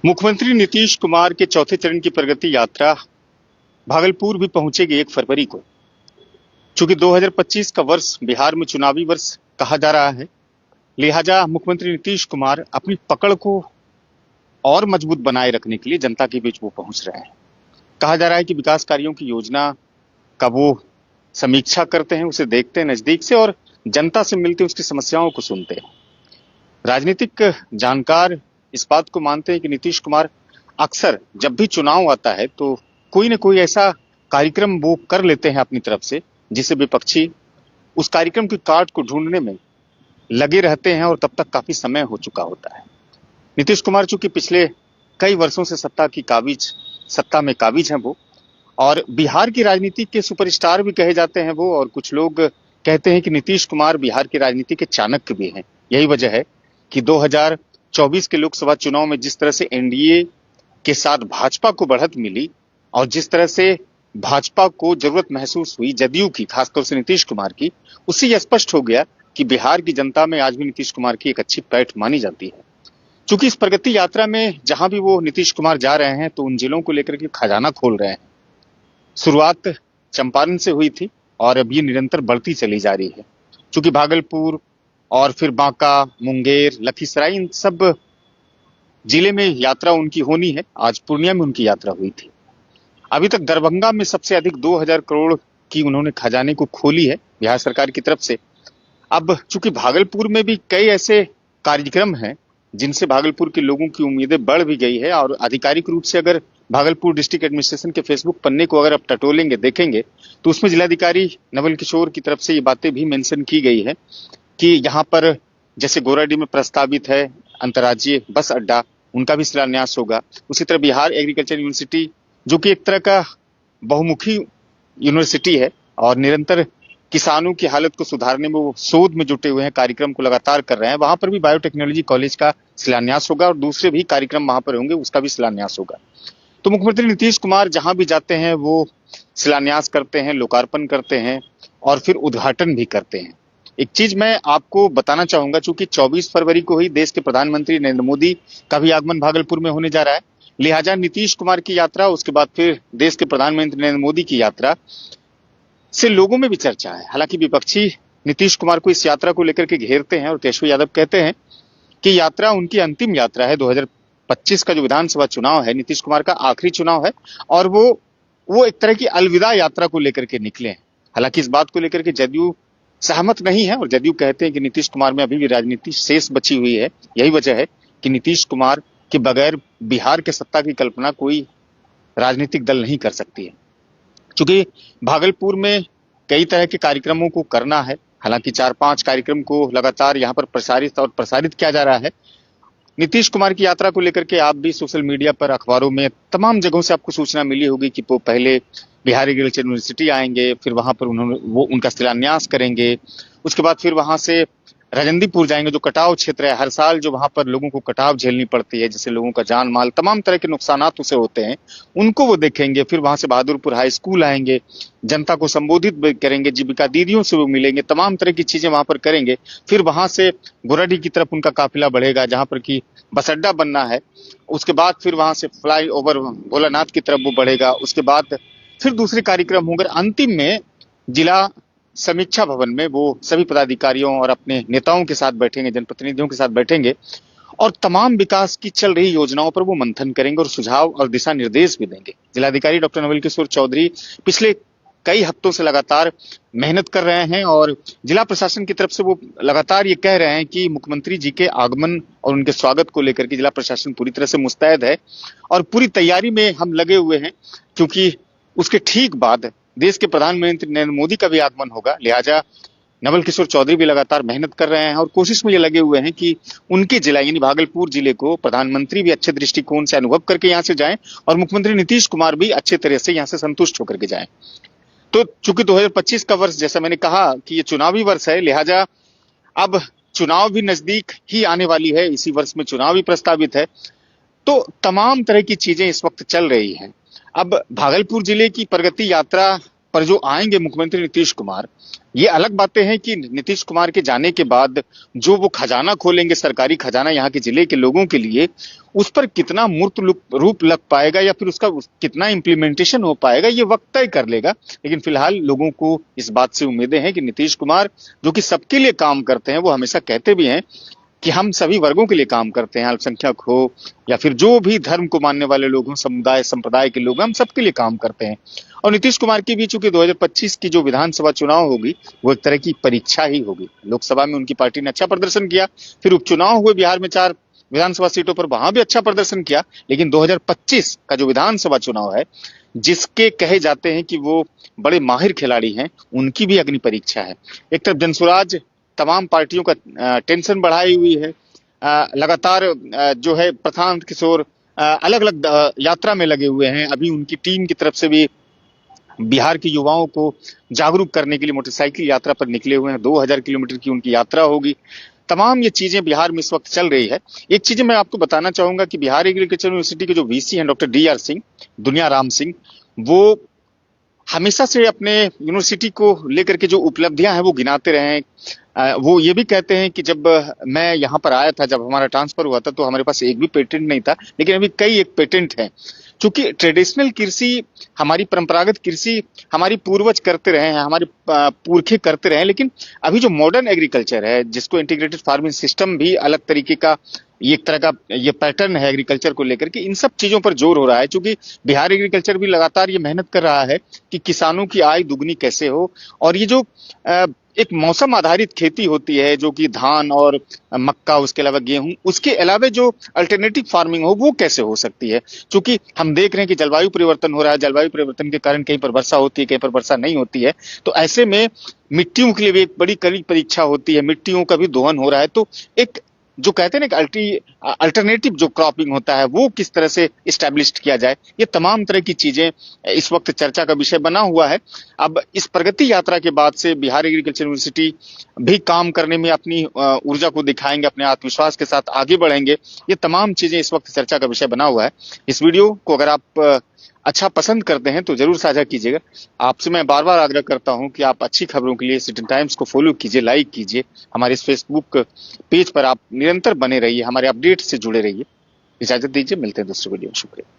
मुख्यमंत्री नीतीश कुमार के चौथे चरण की प्रगति यात्रा भागलपुर भी पहुंचेगी 1 फरवरी को। चूंकि 2025 का वर्ष बिहार में चुनावी वर्ष कहा जा रहा है, लिहाजा मुख्यमंत्री नीतीश कुमार अपनी पकड़ को और मजबूत बनाए रखने के लिए जनता के बीच वो पहुंच रहे हैं। कहा जा रहा है कि विकास कार्यों की योजना का वो समीक्षा करते हैं, उसे देखते हैं नजदीक से और जनता से मिलते उसकी समस्याओं को सुनते हैं। राजनीतिक जानकार इस बात को मानते हैं कि नीतीश कुमार अक्सर जब भी चुनाव आता है तो कोई न कोई ऐसा कार्यक्रम वो कर लेते हैं अपनी तरफ से, जिसे विपक्षी उस कार्यक्रम की काट को ढूंढने में लगे रहते हैं और तब तक काफी समय हो चुका होता है। नीतीश कुमार चूंकि पिछले कई वर्षों से सत्ता में काबिज हैं वो, और बिहार की राजनीति के सुपरस्टार भी कहे जाते हैं वो, और कुछ लोग कहते हैं कि नीतीश कुमार बिहार की राजनीति के चाणक्य भी हैं। यही वजह है कि 2024 के लोकसभा चुनाव में जिस तरह से एनडीए के साथ भाजपा को बढ़त मिली और जिस तरह से भाजपा को जरूरत महसूस हुई जदयू की, खासतौर से नीतीश कुमार की, उससे यह स्पष्ट हो गया कि बिहार की जनता में आज भी नीतीश कुमार की एक अच्छी पैठ मानी जाती है। चूंकि इस प्रगति यात्रा में जहां भी वो नीतीश कुमार जा रहे हैं तो उन जिलों को लेकर के खजाना खोल रहे हैं। शुरुआत चंपारण से हुई थी और अब ये निरंतर बढ़ती चली जा रही है। चूंकि भागलपुर और फिर बांका, मुंगेर, लखीसराय, इन सब जिले में यात्रा उनकी होनी है। आज पूर्णिया में उनकी यात्रा हुई थी। अभी तक दरभंगा में सबसे अधिक 2000 करोड़ की उन्होंने खजाने को खोली है बिहार सरकार की तरफ से। अब चूंकि भागलपुर में भी कई ऐसे कार्यक्रम हैं जिनसे भागलपुर के लोगों की उम्मीदें बढ़ भी गई है, और आधिकारिक रूप से अगर भागलपुर डिस्ट्रिक्ट एडमिनिस्ट्रेशन के फेसबुक पन्ने को अगर आप टटोलेंगे, देखेंगे, तो उसमें जिलाधिकारी नवल किशोर की तरफ से ये बातें भी मेंशन की गई है कि यहाँ पर जैसे गोराडी में प्रस्तावित है अंतर्राज्यीय बस अड्डा, उनका भी शिलान्यास होगा। उसी तरह बिहार एग्रीकल्चर यूनिवर्सिटी, जो कि एक तरह का बहुमुखी यूनिवर्सिटी है और निरंतर किसानों की हालत को सुधारने में वो शोध में जुटे हुए हैं, कार्यक्रम को लगातार कर रहे हैं। वहां पर भी बायोटेक्नोलॉजी कॉलेज का शिलान्यास होगा और दूसरे भी कार्यक्रम वहां पर होंगे, उसका भी शिलान्यास होगा। तो मुख्यमंत्री नीतीश कुमार जहां भी जाते हैं वो शिलान्यास करते हैं, लोकार्पण करते हैं और फिर उद्घाटन भी करते हैं। एक चीज मैं आपको बताना चाहूंगा, चूंकि 24 फरवरी को ही देश के प्रधानमंत्री नरेंद्र मोदी का भी आगमन भागलपुर में होने जा रहा है, लिहाजा नीतीश कुमार की यात्रा, उसके बाद फिर देश के प्रधानमंत्री नरेंद्र मोदी की यात्रा से लोगों में भी चर्चा है। हालांकि विपक्षी नीतीश कुमार को इस यात्रा को लेकर के घेरते हैं और केशव यादव कहते हैं कि यात्रा उनकी अंतिम यात्रा है। 2025 का जो विधानसभा चुनाव है नीतीश कुमार का आखिरी चुनाव है और वो एक तरह की अलविदा यात्रा को लेकर के निकले हैं। हालांकि इस बात को लेकर के जदयू सहमत नहीं है और जदयू कहते हैं कि नीतीश कुमार में अभी भी राजनीति शेष बची हुई है। यही वजह है कि नीतीश कुमार के बगैर बिहार के सत्ता की कल्पना कोई राजनीतिक दल नहीं कर सकती है। चूंकि भागलपुर में कई तरह के कार्यक्रमों को करना है, हालांकि 4-5 कार्यक्रम को लगातार यहाँ पर प्रसारित किया जा रहा है। नीतीश कुमार की यात्रा को लेकर के आप भी सोशल मीडिया पर, अखबारों में, तमाम जगहों से आपको सूचना मिली होगी कि वो पहले बिहार एग्रीकल्चर यूनिवर्सिटी आएंगे, फिर वहां पर उनका शिलान्यास करेंगे, उसके बाद फिर वहां से राजनंदीपुर जाएंगे जो कटाव क्षेत्र है। हर साल जो वहां पर लोगों को कटाव झेलनी पड़ती है, जैसे लोगों का जान माल, तमाम तरह के नुकसानात उसे होते हैं, उनको वो देखेंगे। फिर वहां से बहादुरपुर हाई स्कूल आएंगे, जनता को संबोधित करेंगे, जीविका दीदियों से वो मिलेंगे, तमाम तरह की चीजें वहां पर करेंगे। फिर वहां से गोराडी की तरफ उनका काफिला बढ़ेगा जहां पर की बस अड्डा बनना है। उसके बाद फिर वहां से फ्लाई ओवर भोलानाथ की तरफ वो बढ़ेगा। उसके बाद फिर दूसरे कार्यक्रम होंगे। अंतिम में जिला समीक्षा भवन में वो सभी पदाधिकारियों और अपने नेताओं के साथ बैठेंगे, जनप्रतिनिधियों के साथ बैठेंगे और तमाम विकास की चल रही योजनाओं पर वो मंथन करेंगे और सुझाव और दिशा निर्देश भी देंगे। जिलाधिकारी डॉक्टर नवल किशोर चौधरी पिछले कई हफ्तों से लगातार मेहनत कर रहे हैं और जिला प्रशासन की तरफ से वो लगातार ये कह रहे हैं कि मुख्यमंत्री जी के आगमन और उनके स्वागत को लेकर के जिला प्रशासन पूरी तरह से मुस्तैद है और पूरी तैयारी में हम लगे हुए हैं, क्योंकि उसके ठीक बाद देश के प्रधानमंत्री नरेंद्र मोदी का भी आगमन होगा। लिहाजा नवल किशोर चौधरी भी लगातार मेहनत कर रहे हैं और कोशिश में ये लगे हुए हैं कि उनके जिला यानी भागलपुर जिले को प्रधानमंत्री भी अच्छे दृष्टिकोण से अनुभव करके यहाँ से जाएं और मुख्यमंत्री नीतीश कुमार भी अच्छे तरह से यहाँ से संतुष्ट होकर के जाएं। तो चूंकि 2025 का वर्ष, जैसा मैंने कहा कि ये चुनावी वर्ष है, लिहाजा अब चुनाव भी नजदीक ही आने वाली है, इसी वर्ष में चुनाव भी प्रस्तावित है। तो तमाम तरह की चीजें इस वक्त चल रही हैं। अब भागलपुर जिले की प्रगति यात्रा पर जो आएंगे मुख्यमंत्री नीतीश कुमार, ये अलग बातें हैं कि नीतीश कुमार के जाने के बाद जो वो खजाना खोलेंगे, सरकारी खजाना यहाँ के जिले के लोगों के लिए, उस पर कितना मूर्त रूप लग पाएगा या फिर उसका कितना इम्प्लीमेंटेशन हो पाएगा, ये वक्त तय कर लेगा। लेकिन फिलहाल लोगों को इस बात से उम्मीदें हैं कि नीतीश कुमार जो कि सबके लिए काम करते हैं, वो हमेशा कहते भी हैं कि हम सभी वर्गों के लिए काम करते हैं, अल्पसंख्यक हो या फिर जो भी धर्म को मानने वाले लोग हों, समुदाय संप्रदाय के लोग, हम सबके लिए काम करते हैं। और नीतीश कुमार की भी चूंकि 2025 की जो विधानसभा चुनाव होगी वो एक तरह की परीक्षा ही होगी। लोकसभा में उनकी पार्टी ने अच्छा प्रदर्शन किया, फिर उपचुनाव हुए बिहार में 4 विधानसभा सीटों पर, वहां भी अच्छा प्रदर्शन किया। लेकिन 2025 का जो विधानसभा चुनाव है, जिसके कहे जाते हैं कि वो बड़े माहिर खिलाड़ी हैं, उनकी भी अग्नि परीक्षा है। एक तरफ जनसुराज तमाम पार्टियों का टेंशन बढ़ाई हुई है, लगातार जो है प्रशांत किशोर अलग अलग यात्रा में लगे हुए हैं। अभी उनकी टीम की तरफ से भी बिहार के युवाओं को जागरूक करने के लिए मोटरसाइकिल यात्रा पर निकले हुए हैं। 2000 किलोमीटर की उनकी यात्रा होगी। तमाम ये चीजें बिहार में इस वक्त चल रही है। एक चीज मैं आपको बताना चाहूंगा कि बिहार एग्रीकल्चर यूनिवर्सिटी के जो वीसी हैं डॉक्टर डी आर सिंह, दुनिया राम सिंह, वो हमेशा से अपने यूनिवर्सिटी को लेकर के जो उपलब्धियां हैं वो गिनाते रहे हैं। वो ये भी कहते हैं कि जब मैं यहाँ पर आया था, जब हमारा ट्रांसफर हुआ था, तो हमारे पास एक भी पेटेंट नहीं था, लेकिन अभी कई एक पेटेंट हैं। चूंकि ट्रेडिशनल कृषि, हमारी परंपरागत कृषि हमारी पूर्वज करते रहे हैं, हमारे पुरखे करते रहे हैं, लेकिन अभी जो मॉडर्न एग्रीकल्चर है, जिसको इंटीग्रेटेड फार्मिंग सिस्टम भी अलग तरीके का, ये एक तरह का ये पैटर्न है एग्रीकल्चर को लेकर के, इन सब चीजों पर जोर हो रहा है। चूंकि बिहार एग्रीकल्चर भी लगातार ये मेहनत कर रहा है कि किसानों की आय दुगनी कैसे हो, और ये जो एक मौसम आधारित खेती होती है, जो कि धान और मक्का, उसके अलावा गेहूं, उसके अलावा जो अल्टरनेटिव फार्मिंग हो, वो कैसे हो सकती है। क्योंकि हम देख रहे हैं कि जलवायु परिवर्तन हो रहा है, जलवायु परिवर्तन के कारण कहीं पर वर्षा होती है, कहीं पर वर्षा नहीं होती है। तो ऐसे में मिट्टियों के लिए भी एक बड़ी कड़ी परीक्षा होती है, मिट्टियों का भी दोहन हो रहा है। तो एक जो कहते हैं ना कि अल्टरनेटिव जो क्रॉपिंग होता है, वो किस तरह से इस्टेब्लिश किया जाए, ये तमाम तरह की चीजें इस वक्त चर्चा का विषय बना हुआ है। अब इस प्रगति यात्रा के बाद से बिहार एग्रीकल्चर यूनिवर्सिटी भी काम करने में अपनी ऊर्जा को दिखाएंगे, अपने आत्मविश्वास के साथ आगे बढ़ेंगे। ये तमाम चीजें इस वक्त चर्चा का विषय बना हुआ है। इस वीडियो को अगर आप अच्छा पसंद करते हैं तो जरूर साझा कीजिएगा। आपसे मैं बार बार आग्रह करता हूं कि आप अच्छी खबरों के लिए सिटीजन टाइम्स को फॉलो कीजिए, लाइक कीजिए। हमारे इस फेसबुक पेज पर आप निरंतर बने रहिए, हमारे अपडेट से जुड़े रहिए। इजाजत दीजिए, मिलते हैं दूसरे वीडियो में। शुक्रिया।